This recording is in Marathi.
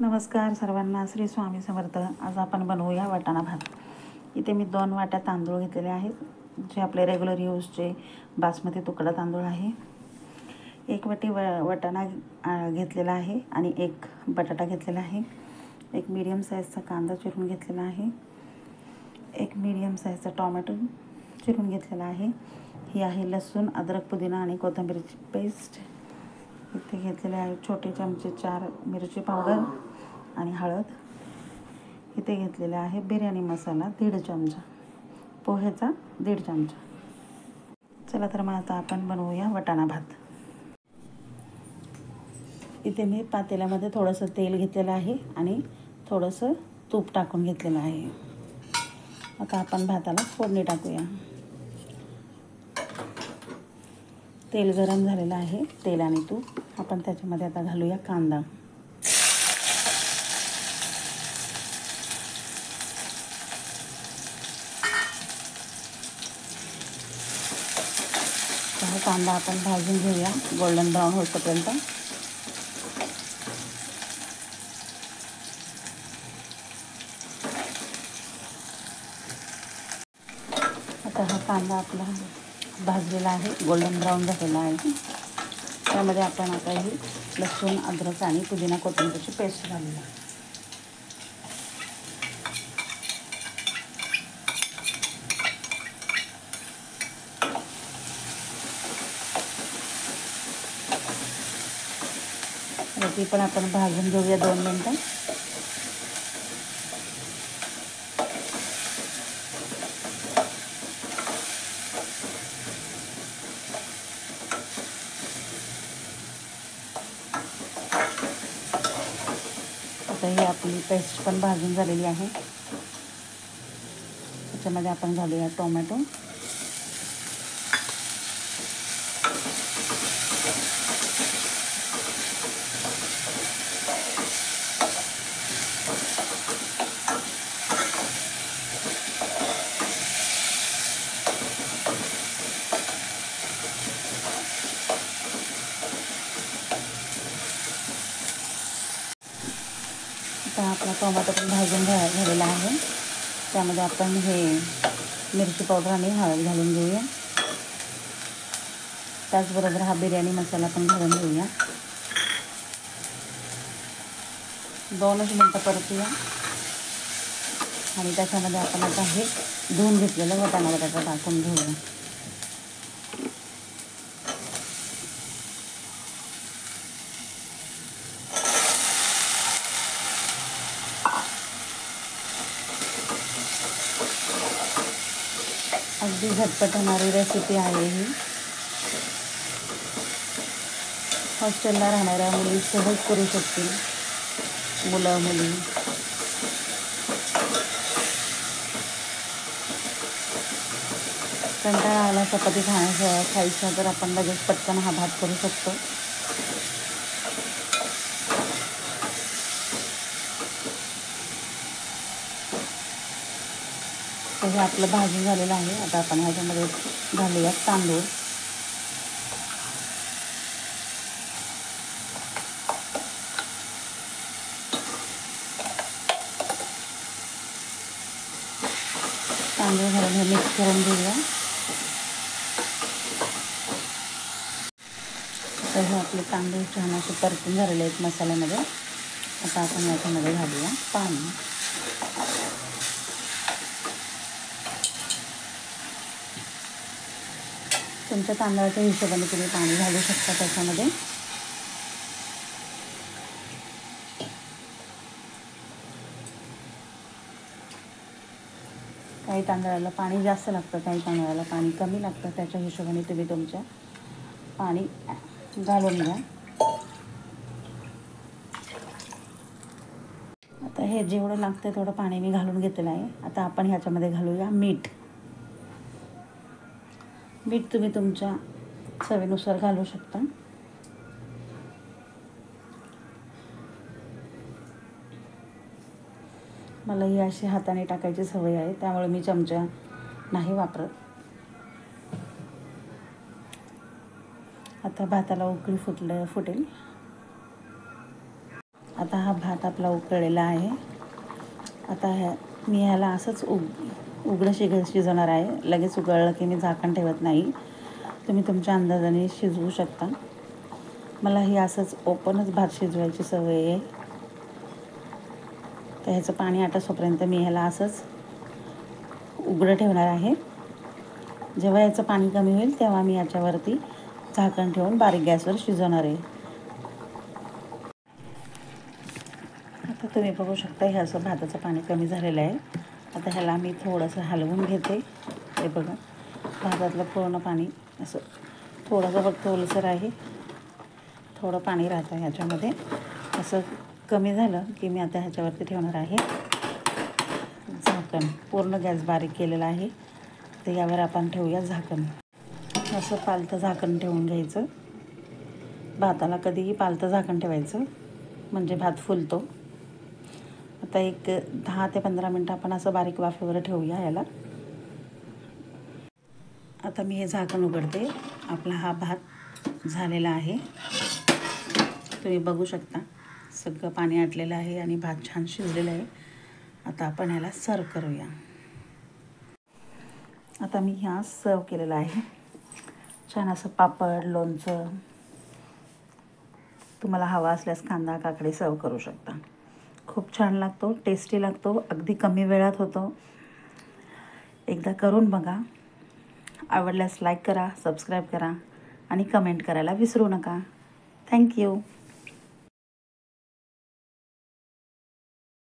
नमस्कार सर्वांना, श्री स्वामी समर्थ। आज आपण बनवूया वाटाणा भात। इथे मी 2 वाट्या तांदूळ घेतलेले आहेत, जे आपले रेग्युलर यूजचे बासमती तुकडा तांदूळ आहे। 1 वाटी वाटाणा घेतलेला आहे आणि 1 बटाटा घेतलेला आहे। 1 मीडियम साईजचा कांदा चिरून घेतलेला आहे। 1 मीडियम साईजचा टोमॅटो चिरून घेतलेला आहे। ही आहे लसूण, अद्रक, पुदिना आणि कोथिंबीरची पेस्ट। इथे घेतलेले आहे छोटे चमचे 4 मिरची पावडर आणि हळद। इथे घेतलेला आहे बिर्याणी मसाला 1.5 चमचा, पोहेचा 1.5 चमचा। चला तर मग आता आपण बनवूया वाटाणा भात। इथे मी पातेल्यामध्ये थोडंसं तेल घेतलेलं आहे आणि थोडंसं तूप टाकून घेतलेलं आहे। आता आपण भाताला फोडणी टाकूया। तेल गरम झालेलं आहे, तेल आणि तूप। आपण त्याच्यामध्ये आता घालूया कांदा। हा कांदा आपण भाजून घेऊया गोल्डन ब्राऊन होईपर्यंत। आता हा कांदा आपला भाजलेला आहे, गोल्डन ब्राऊन झालेला आहे। त्यामध्ये आपण आता ही लसूण, अद्रक आणि पुदिना कोथिंबीरची पेस्ट घालूया। ती पण आपण भाजून घेऊया 2 मिनिटं। आता ही आपली पेस्ट पण भाजून झालेली आहे। त्याच्यामध्ये आपण घालूया टोमॅटो। आता आपला टोमॅटो पण भाजून झालेला आहे। त्यामध्ये आपण हे मिरची पावडर आणि हळद घालून घेऊया। त्याचबरोबर हा बिर्याणी मसाला पण घालून घेऊया। 2 मिनिटं परतूया आणि त्याच्यामध्ये आपण आता हे धुवून घेतलेलं बटाटा टाकून घेऊया। अगदी झटपट होणारी रेसिपी आहे ही। हॉस्टेलला राहणाऱ्या मुली सहज करू शकतील, मुलं मुली। कंटाळा आला चपाती खायचा तर आपण लगेच पटकन हा भात करू शकतो। तर हे आपलं भाजून झालेलं आहे। आता आपण ह्याच्यामध्ये घालूया तांदूळ। तांदूळ घालून हे मिक्स करून घेऊया। तर हे आपले तांदूळ छान असे परतून झालेले आहेत मसाल्यामध्ये। आता आपण याच्यामध्ये घालूया पाणी। तुमच्या तांदळाच्या हिशोबाने तुम्ही पाणी घालू शकता त्याच्यामध्ये। काही तांदळाला पाणी जास्त लागतं, काही तांदळाला पाणी कमी लागतं। त्याच्या हिशोबाने तुम्ही तुमच्या पाणी घालून घ्या। आता हे जेवढं लागतं तेवढं पाणी मी घालून घेतलेलं आहे। आता आपण ह्याच्यामध्ये घालूया मीठ। मीठ तुम्ही तुमच्या चवीनुसार घालू शकता। मला ही अशी हाताने टाकायची सवय आहे, त्यामुळे मी चमचा नाही वापरत। आता भाताला उकळी फुटेल। आता हा भात आपला उकळलेला आहे. आता मी ह्याला असंच उघडं शिजवणार आहे. लगेच उकळलं की मी झाकण ठेवत नाही. तुम्ही तुमच्या अंदाजाने शिजवू शकता. मला ही असंच ओपनच भात शिजवायची सवय आहे. तर ह्याचं पाणी आटोपर्यंत मी ह्याला असंच उघडं ठेवणार आहे. जेव्हा याचं पाणी कमी होईल तेव्हा मी याच्यावरती झाकण ठेवून बारीक गॅसवर शिजवणार आहे. आता तुम्ही बघू शकता हे असं भाताचं पाणी कमी झालेलं आहे. आता ह्याला मी थोडंसं हलवून घेते. हे बघा भातातलं पूर्ण पाणी असं थोडंसं फक्त ओलसर आहे. थोडं पाणी राहतं ह्याच्यामध्ये. असं कमी झालं की मी आता ह्याच्यावरती ठेवणार आहे झाकण. पूर्ण गॅस बारीक केलेला आहे. तर यावर आपण ठेवूया झाकण. असं पालतं झाकण ठेवून घ्यायचं. भाताला कधीही पालतं झाकण ठेवायचं म्हणजे भात फुलतो. आता एक 10 ते 15 मिनटं आपण असं बारीक वाफेवर ठेवूया याला. आता मी हे झाकण उघडते. आपला हा भात झालेला आहे. तुम्ही बघू शकता सगळं पाणी आटलेलं आहे आणि भात छान शिजलेला आहे. आता आपण ह्याला सर्व करूया. आता मी ह्या सर्व केलेला आहे. छान असं पापड, लोणचं, तुम्हाला हवा असल्यास कांदा, काकडी सर्व करू शकता. खूप छान लागतो, टेस्टी लागतो, अगदी कमी वेळात होतो. एकदा करून बघा. आवडल्यास लाईक करा, सबस्क्राईब करा आणि कमेंट करायला विसरू नका. थँक्यू.